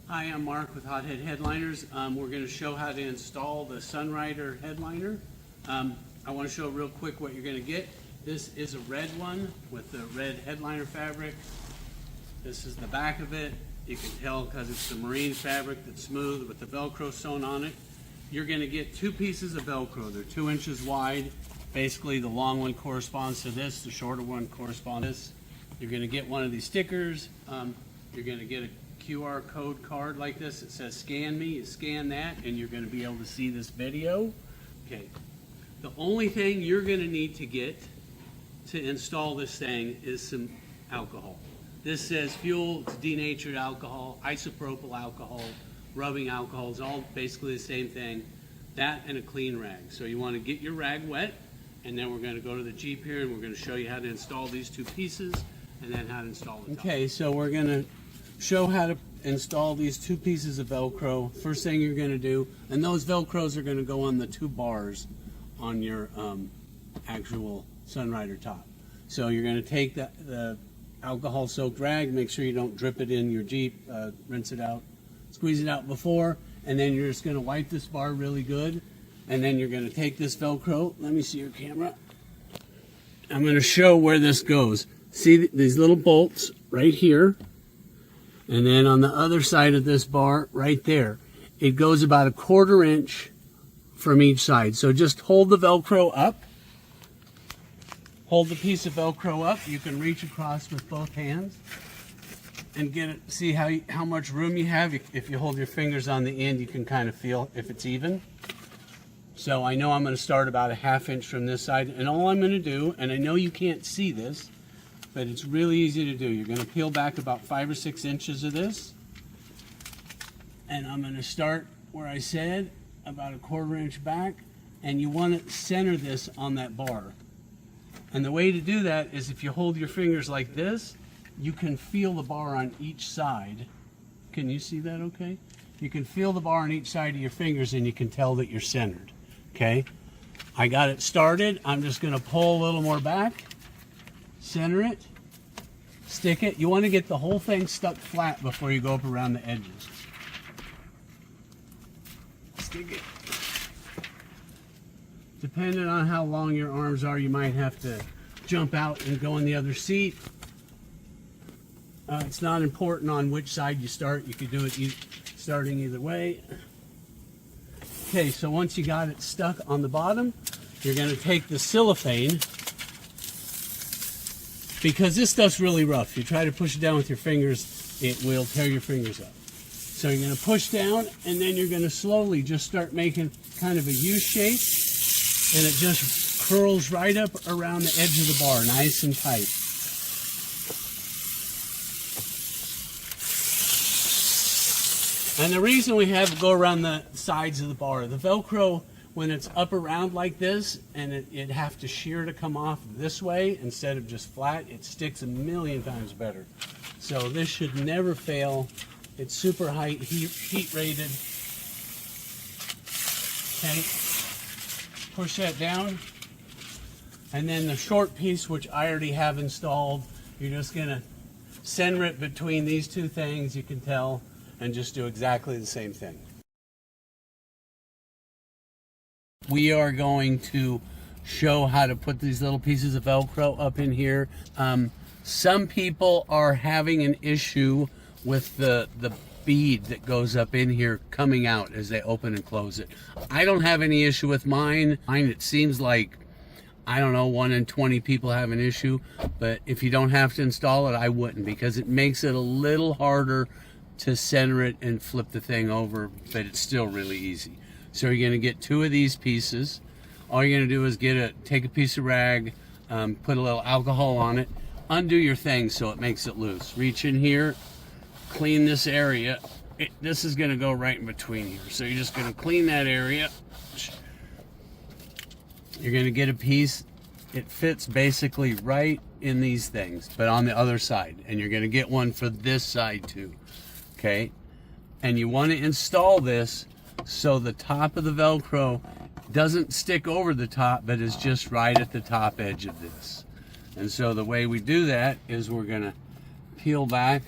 Hi, I'm Mark with Hothead Headliners. We're going to show how to install the Sunrider headliner. I want to show real quick what you're going to get. This is a red one with the red headliner fabric. This is the back of it. You can tell because it's the marine fabric that's smooth with the Velcro sewn on it. You're going to get two pieces of Velcro. They're 2 inches wide. Basically, the long one corresponds to this, the shorter one corresponds to this. You're going to get one of these stickers. You're going to get a QR code card like this. It says scan me. You scan that and you're going to be able to see this video. Okay. The only thing you're going to need to get to install this thing is some alcohol. This says fuel, it's denatured alcohol, isopropyl alcohol, rubbing alcohol. It's all basically the same thing. That and a clean rag. So you want to get your rag wet, and then we're going to go to the Jeep here and we're going to show you how to install these two pieces and then how to install the top. Okay, so we're going to show how to install these two pieces of Velcro. First thing you're going to do, and those Velcros are going to go on the two bars on your actual Sunrider top. So you're going to take the alcohol soaked rag, make sure you don't drip it in your Jeep, rinse it out, squeeze it out before, and then you're just going to wipe this bar really good, and then you're going to take this Velcro. Let me see your camera. I'm going to show where this goes. See these little bolts right here, and then on the other side of this bar right there, it goes about 1/4 inch from each side. So just hold the Velcro up. Hold the piece of Velcro up. You can reach across with both hands and get it. See how much room you have. If you hold your fingers on the end, you can kind of feel if it's even. So I know I'm going to start about 1/2 inch from this side, and all I'm going to do, and I know you can't see this, but it's really easy to do. You're going to peel back about 5 or 6 inches of this, and I'm going to start where I said, about 1/4 inch back, and you want to center this on that bar. And the way to do that is if you hold your fingers like this, you can feel the bar on each side. Can you see that okay? You can feel the bar on each side of your fingers and you can tell that you're centered. Okay? I got it started. I'm just going to pull a little more back, center it, stick it. You want to get the whole thing stuck flat before you go up around the edges. Stick it. Depending on how long your arms are, you might have to jump out and go in the other seat. It's not important on which side you start. You could do it starting either way. Okay, so once you got it stuck on the bottom, you're going to take the cellophane, because this stuff's really rough. You try to push it down with your fingers, it will tear your fingers up. So you're going to push down, and then you're going to slowly just start making kind of a U shape, and it just curls right up around the edge of the bar, nice and tight. And the reason we have to go around the sides of the bar, the Velcro, when it's up around like this, and it have to shear to come off this way instead of just flat, it sticks 1,000,000 times better. So this should never fail. It's super high heat rated. Okay. Push that down, and then the short piece, which I already have installed, you're just going to center it between these two things, you can tell, and just do exactly the same thing. We are going to show how to put these little pieces of Velcro up in here. Some people are having an issue with the bead that goes up in here coming out as they open and close it. I don't have any issue with mine. It seems like, I don't know, 1 in 20 people have an issue, but if you don't have to install it, I wouldn't, because it makes it a little harder to center it and flip the thing over, but it's still really easy. So you're going to get 2 of these pieces. All you're going to do is take a piece of rag, put a little alcohol on it, undo your thing so it makes it loose. Reach in here, clean this area. This is going to go right in between here. So you're just going to clean that area. You're going to get a piece. It fits basically right in these things, but on the other side. And you're going to get one for this side too. Okay? And you want to install this so the top of the Velcro doesn't stick over the top, but is just right at the top edge of this. And so the way we do that is we're going to peel back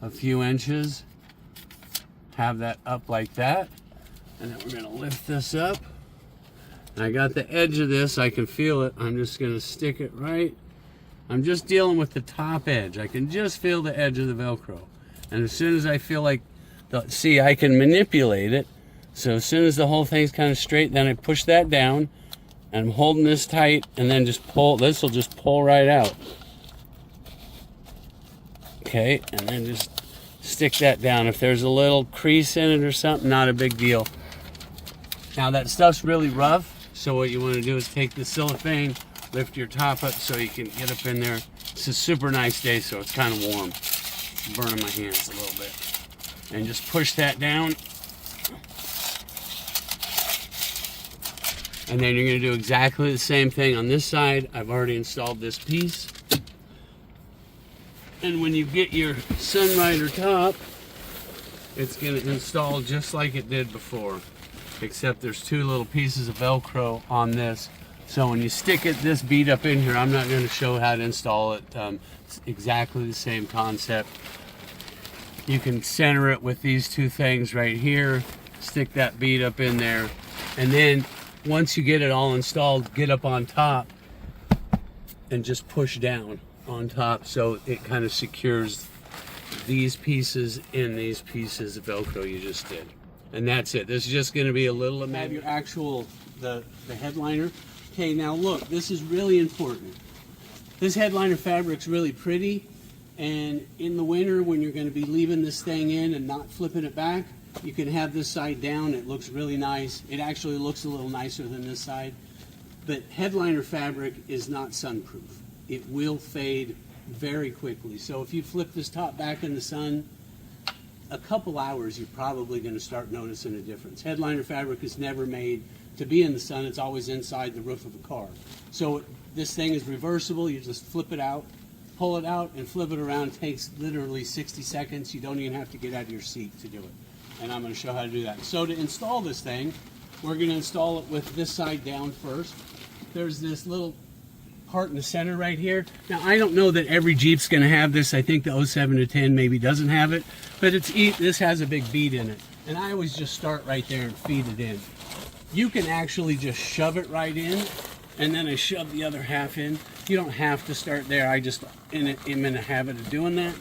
a few inches have that up like that. And then we're gonna lift this up. And I got the edge of this, I can feel it. I'm just gonna stick it right. I'm just dealing with the top edge. I can just feel the edge of the Velcro. And as soon as I feel like, see, I can manipulate it. So as soon as the whole thing's kind of straight, then I push that down. And I'm holding this tight, and then just pull, this will just pull right out. Okay, and then just stick that down. If there's a little crease in it or something, not a big deal. Now that stuff's really rough, so what you want to do is take the cellophane, lift your top up so you can get up in there. It's a super nice day, so it's kind of warm. It's burning my hands a little bit. And just push that down. And then you're going to do exactly the same thing on this side. I've already installed this piece. And when you get your Sunrider top, it's going to install just like it did before. Except there's two little pieces of Velcro on this. So when you stick it, this bead up in here, I'm not going to show how to install it. It's exactly the same concept. You can center it with these two things right here. Stick that bead up in there. And then once you get it all installed, get up on top and just push down on top so it kind of secures these pieces in these pieces of Velcro you just did. And that's it. This is just going to be a little of your actual, the headliner. Okay, now look, this is really important. This headliner fabric's really pretty, and in the winter when you're going to be leaving this thing in and not flipping it back, you can have this side down. It looks really nice. It actually looks a little nicer than this side. But headliner fabric is not sunproof. It will fade very quickly. So if you flip this top back in the sun, a couple hours, you're probably going to start noticing a difference. Headliner fabric is never made to be in the sun. It's always inside the roof of a car. So this thing is reversible. You just flip it out, pull it out, and flip it around. It takes literally 60 seconds. You don't even have to get out of your seat to do it. And I'm going to show how to do that. So to install this thing, we're going to install it with this side down first. There's this little part in the center right here. Now I don't know that every Jeep's going to have this. I think the 07 to 10 maybe doesn't have it, but this has a big bead in it. And I always just start right there and feed it in. You can actually just shove it right in, and then I shove the other half in. You don't have to start there. I just am in a habit of doing that.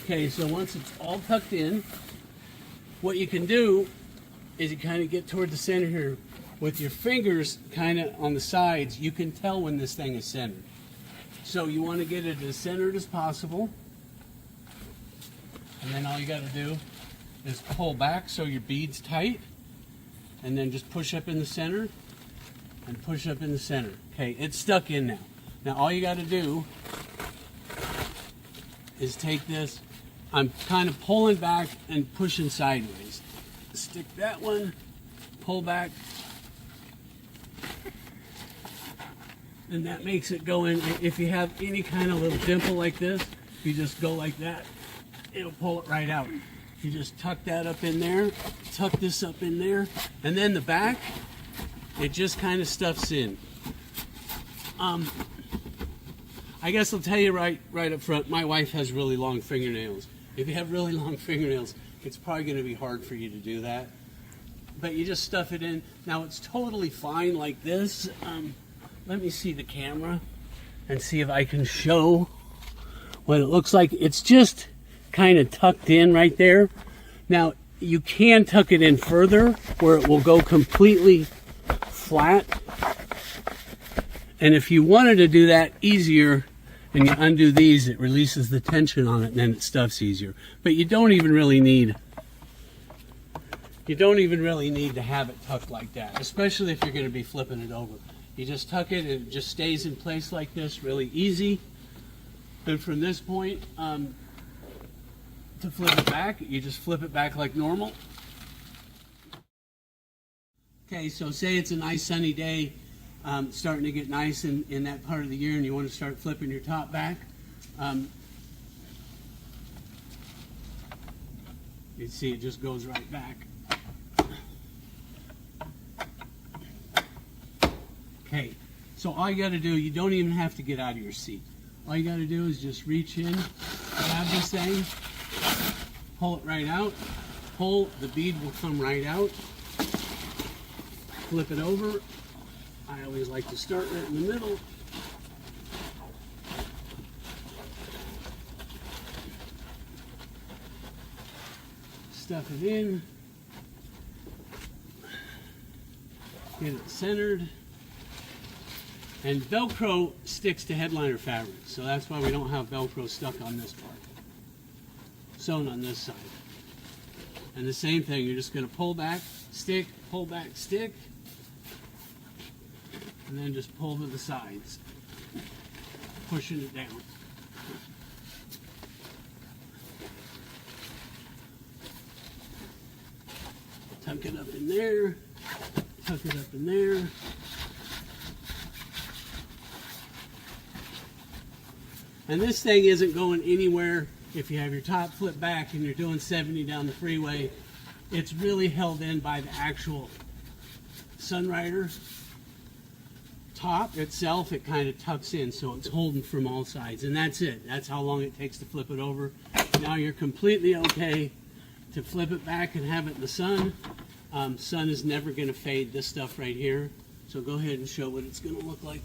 Okay, so once it's all tucked in, what you can do is you kind of get toward the center here. With your fingers kind of on the sides, you can tell when this thing is centered. So you want to get it as centered as possible. And then all you got to do is pull back so your bead's tight. And then just push up in the center and push up in the center. Okay, it's stuck in now. Now all you got to do is take this. I'm kind of pulling back and pushing sideways. Stick that one, pull back. And that makes it go in. If you have any kind of little dimple like this, you just go like that, it'll pull it right out. You just tuck that up in there, tuck this up in there, and then the back, it just kind of stuffs in. I guess I'll tell you right up front, my wife has really long fingernails. If you have really long fingernails, it's probably going to be hard for you to do that. But you just stuff it in. Now it's totally fine like this. Let me see the camera and see if I can show what it looks like. It's just kind of tucked in right there. Now you can tuck it in further where it will go completely flat. And if you wanted to do that easier and you undo these, it releases the tension on it and then it stuffs easier. But you don't even really need to have it tucked like that, especially if you're going to be flipping it over. You just tuck it and it just stays in place like this, really easy. And from this point, to flip it back, you just flip it back like normal. Okay, so say it's a nice sunny day, starting to get nice in that part of the year and you want to start flipping your top back. You see it just goes right back. Okay, so all you got to do, you don't even have to get out of your seat. All you got to do is just reach in, grab this thing, pull it right out, pull, the bead will come right out. Flip it over. I always like to start right in the middle. Stuff it in. Get it centered. And Velcro sticks to headliner fabric, so that's why we don't have Velcro stuck on this part. Sewn on this side. And the same thing, you're just going to pull back, stick, and then just pull to the sides, pushing it down. Tuck it up in there, tuck it up in there. And this thing isn't going anywhere. If you have your top flip back and you're doing 70 down the freeway, it's really held in by the actual Sunrider top itself. It kind of tucks in, so it's holding from all sides. And that's it. That's how long it takes to flip it over. Now you're completely okay to flip it back and have it in the sun. Sun is never going to fade this stuff right here. So go ahead and show what it's going to look like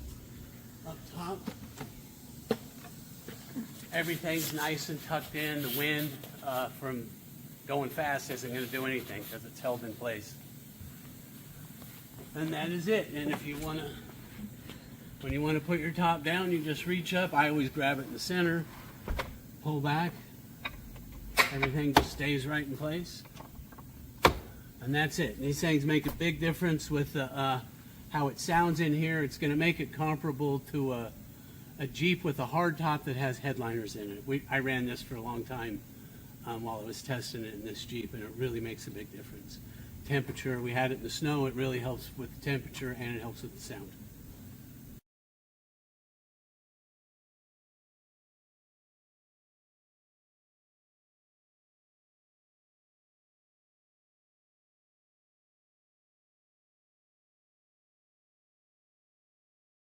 up top. Everything's nice and tucked in. The wind from going fast isn't going to do anything because it's held in place. And that is it. And if you want to, when you want to put your top down, you just reach up. I always grab it in the center, pull back. Everything just stays right in place. And that's it. these things make a big difference with how it sounds in here. It's going to make it comparable to a Jeep with a hard top that has headliners in it. I ran this for a long time while I was testing it in this Jeep, and it really makes a big difference. Temperature, we had it in the snow. It really helps with the temperature, and it helps with the sound.